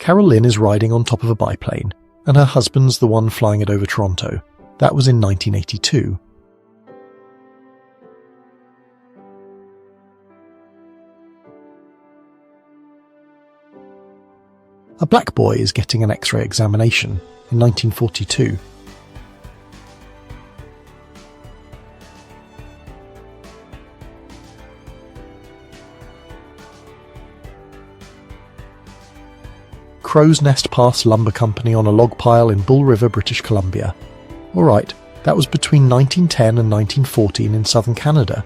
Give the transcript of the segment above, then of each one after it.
Carol Lynn is riding on top of a biplane, and her husband's the one flying it over Toronto. That was in 1982. A black boy is getting an X-ray examination in 1942. Crow's Nest Pass Lumber Company on a log pile in Bull River, British Columbia. Alright, that was between 1910 and 1914 in southern Canada.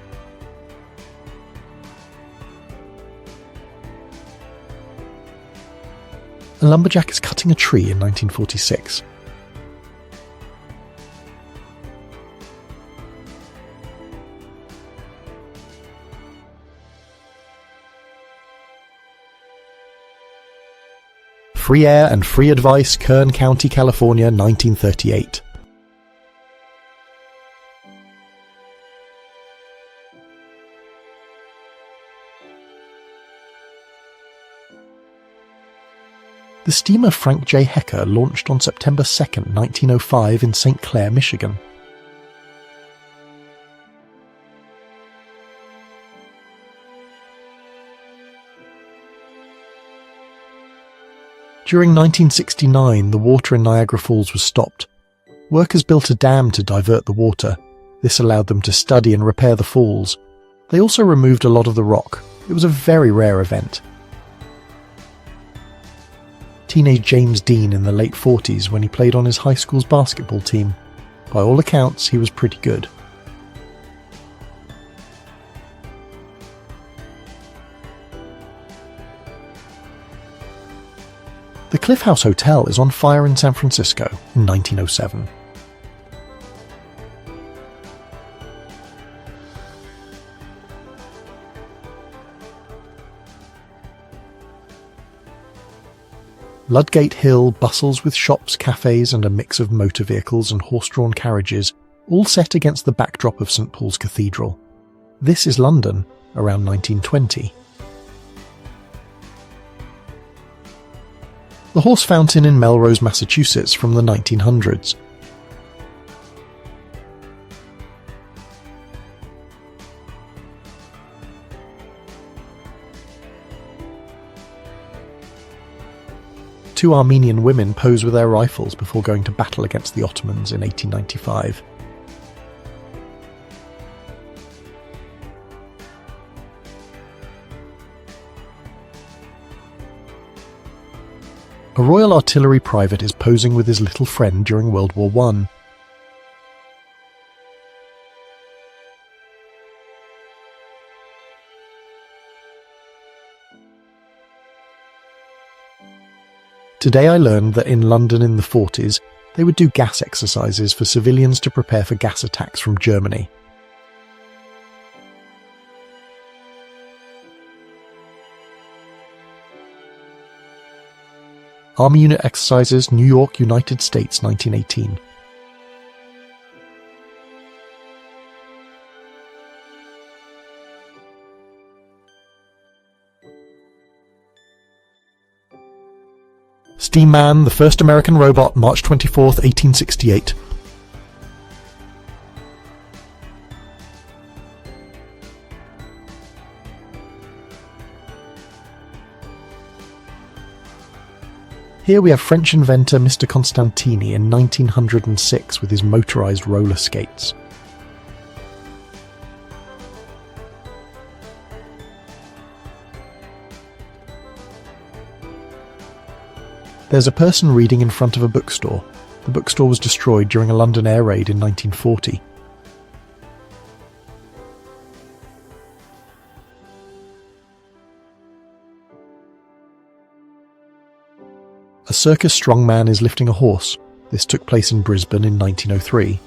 A lumberjack is cutting a tree in 1946. Free Air and Free Advice, Kern County, California, 1938. The steamer Frank J. Hecker launched on September 2, 1905 in St. Clair, Michigan. During 1969, the water in Niagara Falls was stopped. Workers built a dam to divert the water. This allowed them to study and repair the falls. They also removed a lot of the rock. It was a very rare event. Teenage James Dean in the late 40s when he played on his high school's basketball team. By all accounts, he was pretty good. The Cliff House Hotel is on fire in San Francisco in 1907. Ludgate Hill bustles with shops, cafes, and a mix of motor vehicles and horse-drawn carriages, all set against the backdrop of St. Paul's Cathedral. This is London, around 1920. The Horse Fountain in Melrose, Massachusetts from the 1900s. Two Armenian women pose with their rifles before going to battle against the Ottomans in 1895. A Royal Artillery private is posing with his little friend during World War I. Today I learned that in London in the 40s, they would do gas exercises for civilians to prepare for gas attacks from Germany. Army Unit Exercises, New York, United States, 1918. Steam Man, the first American robot, March 24, 1868. Here we have French inventor Mr. Constantini in 1906 with his motorized roller skates. There's a person reading in front of a bookstore. The bookstore was destroyed during a London air raid in 1940. A circus strongman is lifting a horse. This took place in Brisbane in 1903.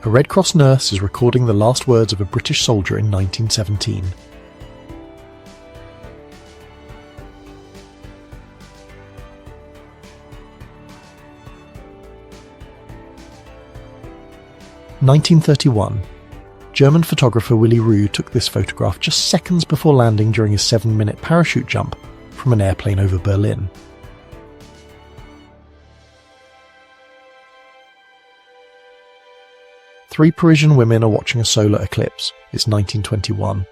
A Red Cross nurse is recording the last words of a British soldier in 1917. 1931. German photographer Willy Roux took this photograph just seconds before landing during his 7-minute parachute jump from an airplane over Berlin. Three Parisian women are watching a solar eclipse. It's 1921.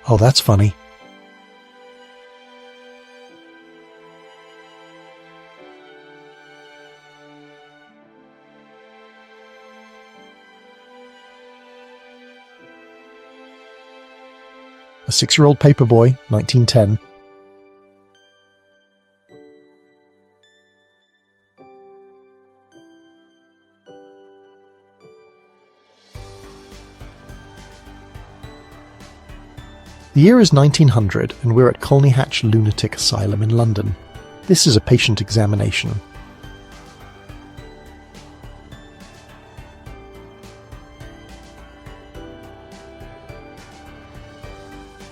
Oh, that's funny. A 6-year-old paperboy, 1910. The year is 1900 and we're at Colney Hatch Lunatic Asylum in London. This is a patient examination.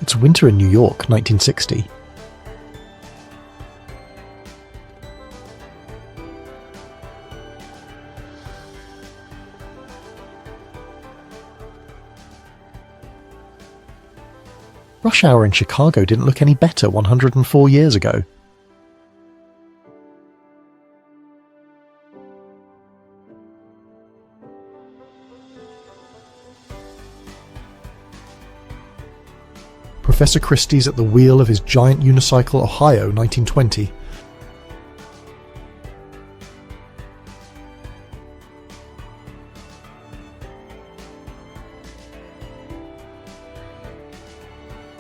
It's winter in New York, 1960. Rush hour in Chicago didn't look any better 104 years ago. Professor Christie's at the wheel of his giant unicycle Ohio, 1920.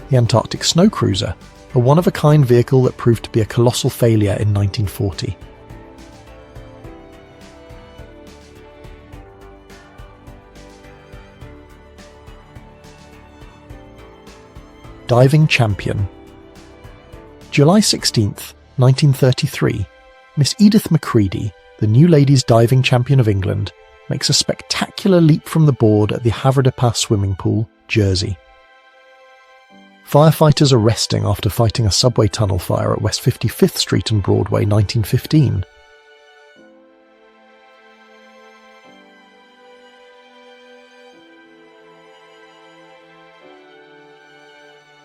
The Antarctic Snow Cruiser, a one-of-a-kind vehicle that proved to be a colossal failure in 1940. Diving champion. July 16th, 1933. Miss Edith Macready, the new ladies diving champion of England, makes a spectacular leap from the board at the Havre de Pas swimming pool, Jersey. Firefighters are resting after fighting a subway tunnel fire at West 55th Street and Broadway, 1915.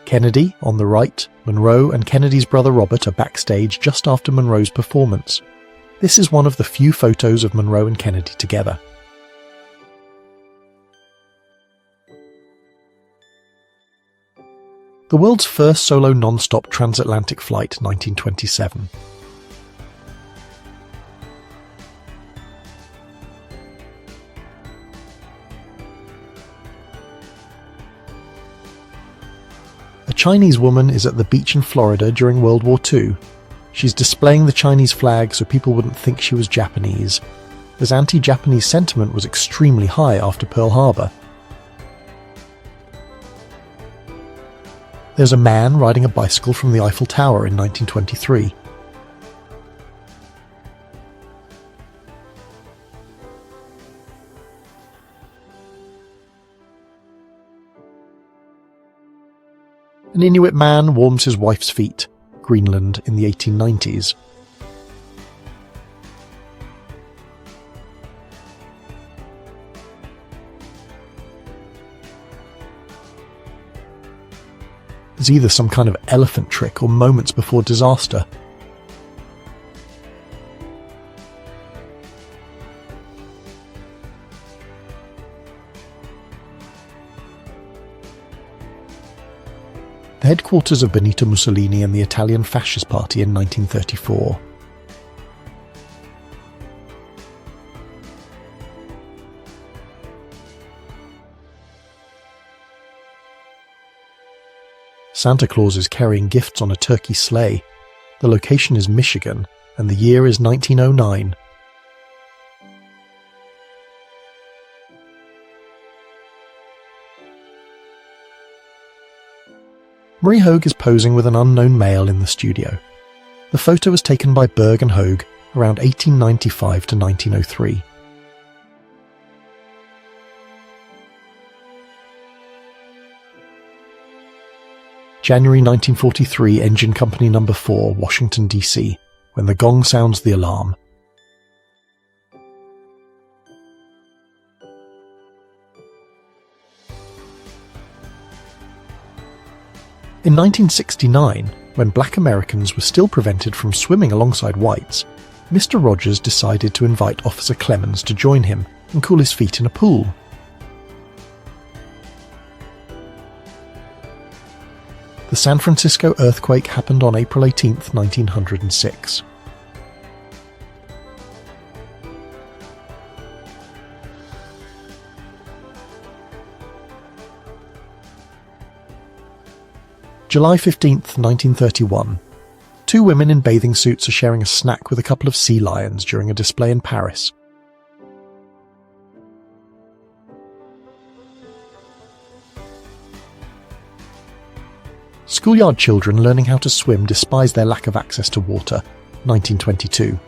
Kennedy, on the right, Monroe and Kennedy's brother Robert are backstage just after Monroe's performance. This is one of the few photos of Monroe and Kennedy together. The world's first solo non-stop transatlantic flight, 1927. A Chinese woman is at the beach in Florida during World War II. She's displaying the Chinese flag so people wouldn't think she was Japanese, as anti-Japanese sentiment was extremely high after Pearl Harbor. There's a man riding a bicycle from the Eiffel Tower in 1923. An Inuit man warms his wife's feet, Greenland in the 1890s. There's either some kind of elephant trick or moments before disaster. The headquarters of Benito Mussolini and the Italian Fascist Party in 1934. Santa Claus is carrying gifts on a turkey sleigh. The location is Michigan, and the year is 1909. Marie Hogue is posing with an unknown male in the studio. The photo was taken by Berg and Hogue around 1895 to 1903. January 1943, Engine Company No. 4, Washington, D.C., when the gong sounds the alarm. In 1969, when black Americans were still prevented from swimming alongside whites, Mr. Rogers decided to invite Officer Clemens to join him and cool his feet in a pool. The San Francisco earthquake happened on April 18, 1906. July 15, 1931. Two women in bathing suits are sharing a snack with a couple of sea lions during a display in Paris. Schoolyard children learning how to swim despise their lack of access to water. 1922.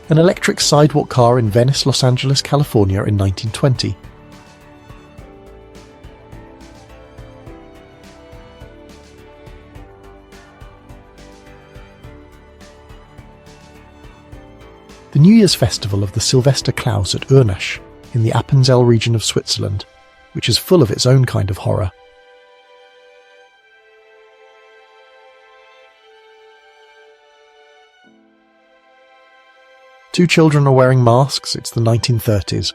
An electric sidewalk car in Venice, Los Angeles, California in 1920. The New Year's festival of the Sylvester Klaus at Urnesch in the Appenzell region of Switzerland, which is full of its own kind of horror. Two children are wearing masks. It's the 1930s.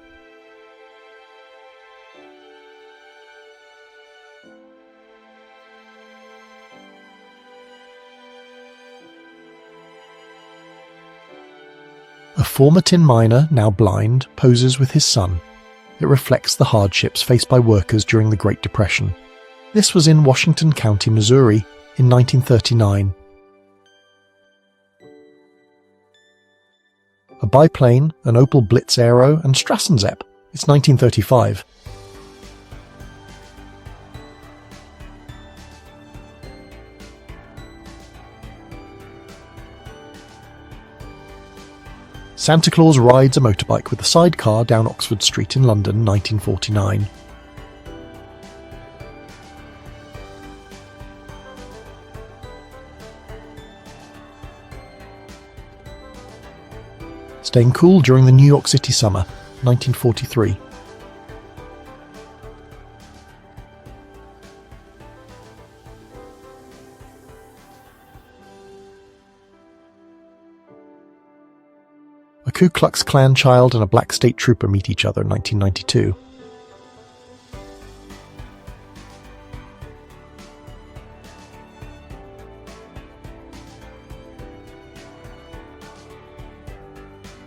A former tin miner, now blind, poses with his son. It reflects the hardships faced by workers during the Great Depression. This was in Washington County, Missouri, in 1939. A biplane, an Opel Blitz Aero, and Strassensepp. It's 1935. Santa Claus rides a motorbike with a sidecar down Oxford Street in London, 1949. Staying cool during the New York City summer, 1943. A Ku Klux Klan child and a black state trooper meet each other, 1992.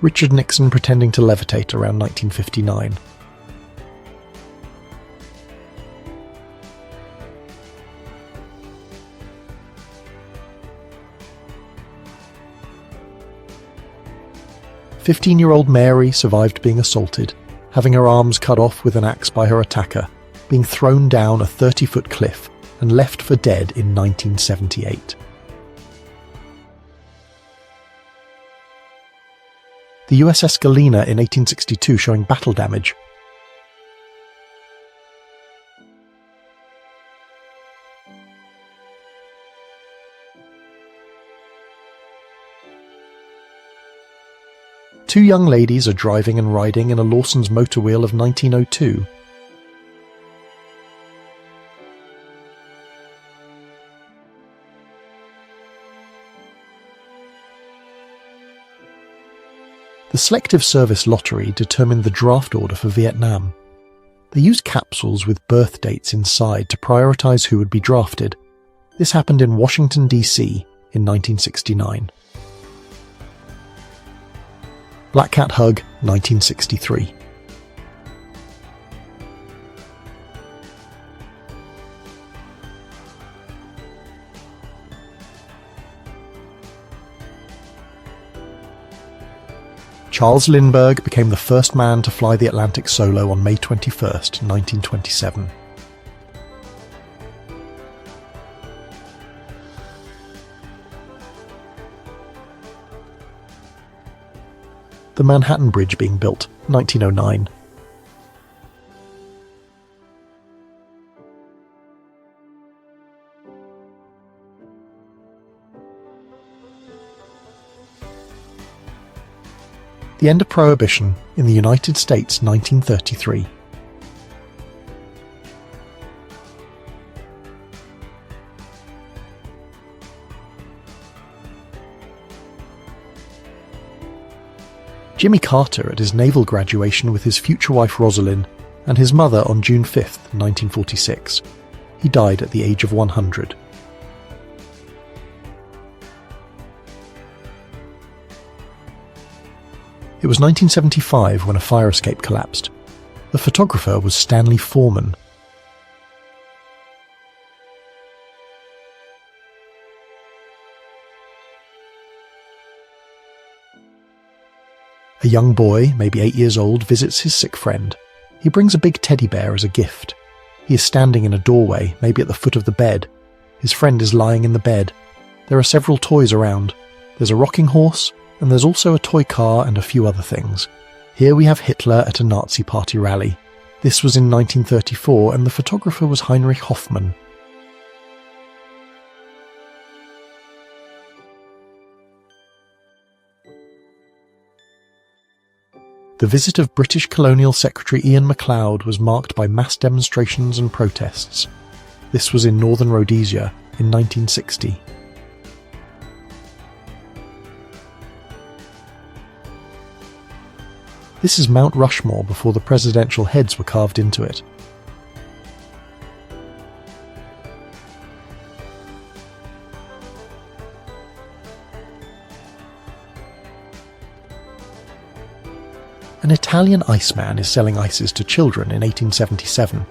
Richard Nixon pretending to levitate around 1959. "15-year-old Mary survived being assaulted, having her arms cut off with an axe by her attacker, being thrown down a 30-foot cliff and left for dead in 1978. The USS Galena in 1862 showing battle damage. Two young ladies are driving and riding in a Lawson's motor wheel of 1902. The Selective Service Lottery determined the draft order for Vietnam. They used capsules with birth dates inside to prioritize who would be drafted. This happened in Washington, D.C. in 1969. Black Cat Hug, 1963. Charles Lindbergh became the first man to fly the Atlantic solo on May 21, 1927. The Manhattan Bridge being built, 1909. The end of Prohibition in the United States, 1933. Jimmy Carter at his naval graduation with his future wife Rosalind and his mother on June 5, 1946. He died at the age of 100. It was 1975 when a fire escape collapsed. The photographer was Stanley Foreman. A young boy, maybe 8 years old, visits his sick friend. He brings a big teddy bear as a gift. He is standing in a doorway, maybe at the foot of the bed. His friend is lying in the bed. There are several toys around. There's a rocking horse, and there's also a toy car and a few other things. Here we have Hitler at a Nazi party rally. This was in 1934, and the photographer was Heinrich Hoffmann. The visit of British Colonial Secretary Ian MacLeod was marked by mass demonstrations and protests. This was in northern Rhodesia in 1960. This is Mount Rushmore before the presidential heads were carved into it. An Italian iceman is selling ices to children in 1877.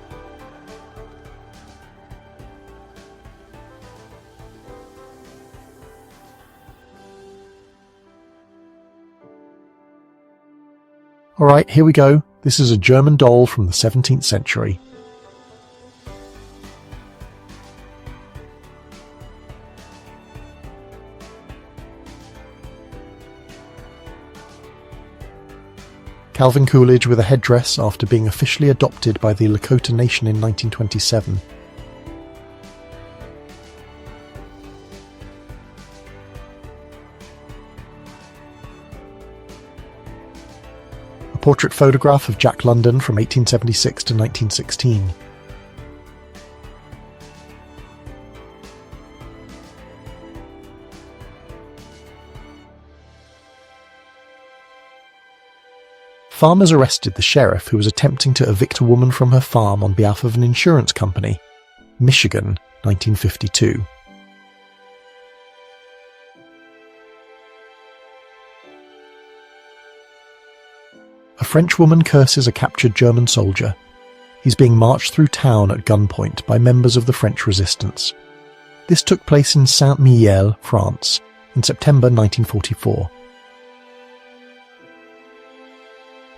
Alright, here we go. This is a German doll from the 17th century. Calvin Coolidge with a headdress after being officially adopted by the Lakota Nation in 1927. A portrait photograph of Jack London from 1876 to 1916. Farmers arrested the sheriff who was attempting to evict a woman from her farm on behalf of an insurance company. Michigan, 1952. A French woman curses a captured German soldier. He's being marched through town at gunpoint by members of the French resistance. This took place in Saint-Mihiel, France, in September 1944.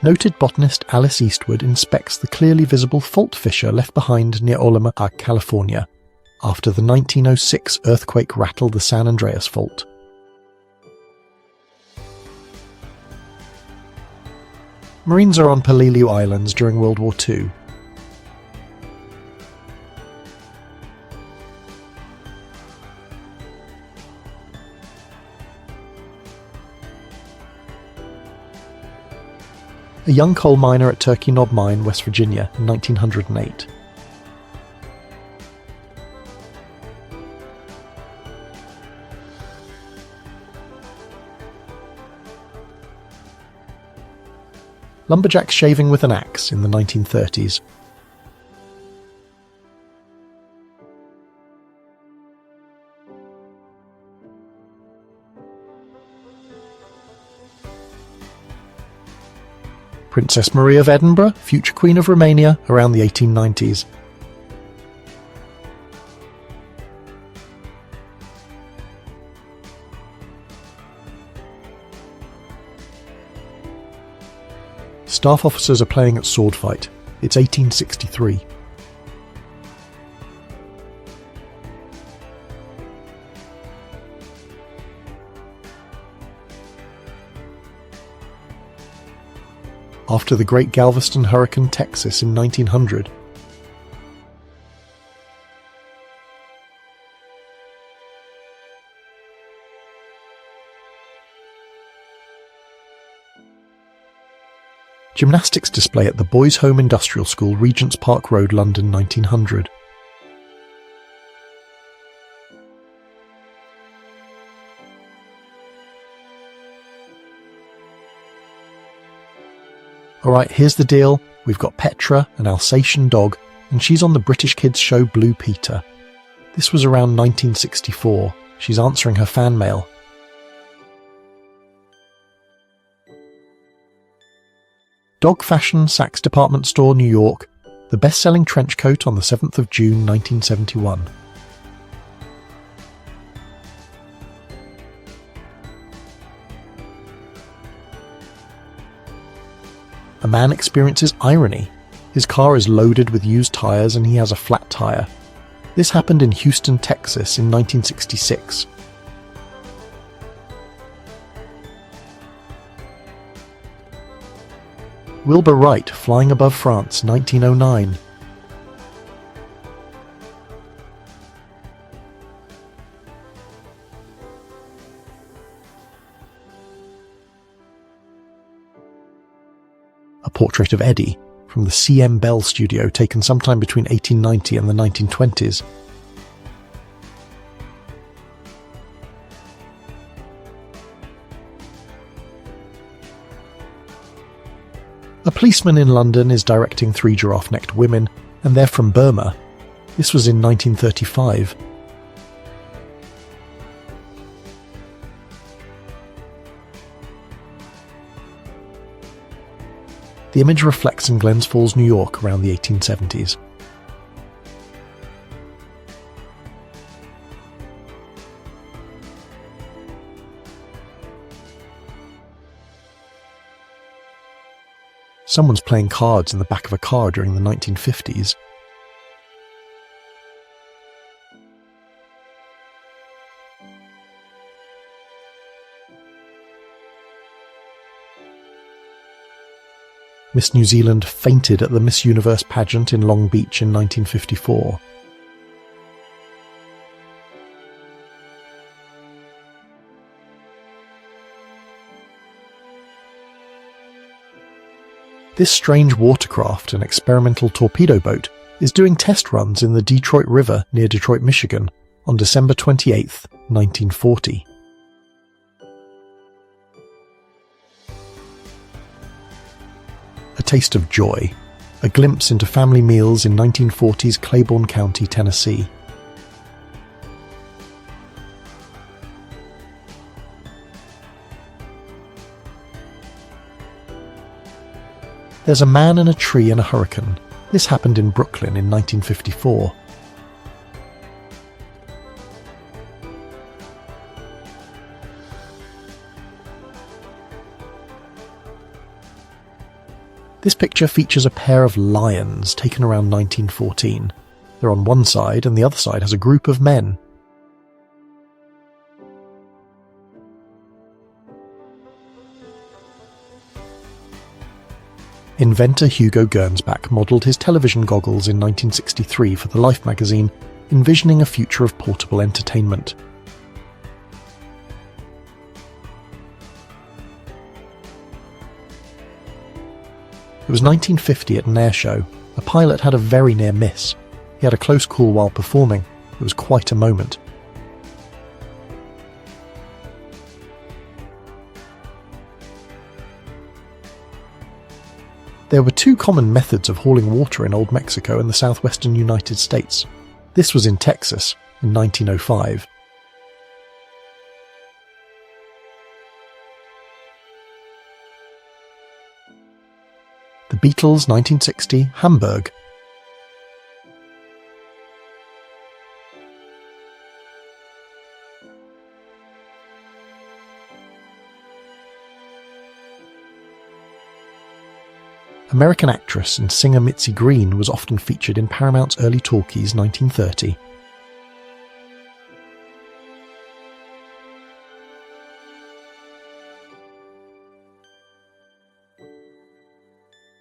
Noted botanist Alice Eastwood inspects the clearly visible fault fissure left behind near Olema, California, after the 1906 earthquake rattled the San Andreas Fault. Marines are on Peleliu Islands during World War II. A young coal miner at Turkey Knob Mine, West Virginia, in 1908. Lumberjacks shaving with an axe in the 1930s. Princess Marie of Edinburgh, future Queen of Romania, around the 1890s. Staff officers are playing at sword fight. It's 1863. after the Great Galveston Hurricane Texas in 1900. Gymnastics display at the Boys' Home Industrial School, Regent's Park Road, London, 1900. Alright, here's the deal. We've got Petra, an Alsatian dog, and she's on the British kids show Blue Peter. This was around 1964. She's answering her fan mail. Dog Fashion, Saks Department Store, New York. The best-selling trench coat on the 7th of June, 1971. A man experiences irony. His car is loaded with used tires and he has a flat tire. This happened in Houston, Texas in 1966. Wilbur Wright flying above France, 1909. A portrait of Eddie from the C.M. Bell studio, taken sometime between 1890 and the 1920s. A policeman in London is directing 3 giraffe-necked women, and they're from Burma. This was in 1935. The image reflects in Glens Falls, New York around the 1870s. Someone's playing cards in the back of a car during the 1950s. Miss New Zealand fainted at the Miss Universe pageant in Long Beach in 1954. This strange watercraft, an experimental torpedo boat, is doing test runs in the Detroit River near Detroit, Michigan, on December 28, 1940. A Taste of Joy, a glimpse into family meals in 1940s Claiborne County, Tennessee. There's a man and a tree in a hurricane. This happened in Brooklyn in 1954. This picture features a pair of lions taken around 1914. They're on one side and the other side has a group of men. Inventor Hugo Gernsback modelled his television goggles in 1963 for the Life magazine, envisioning a future of portable entertainment. It was 1950 at an air show. A pilot had a very near miss. He had a close call while performing. It was quite a moment. There were 2 common methods of hauling water in Old Mexico and the southwestern United States. This was in Texas in 1905. The Beatles, 1960, Hamburg. American actress and singer Mitzi Green was often featured in Paramount's early talkies 1930.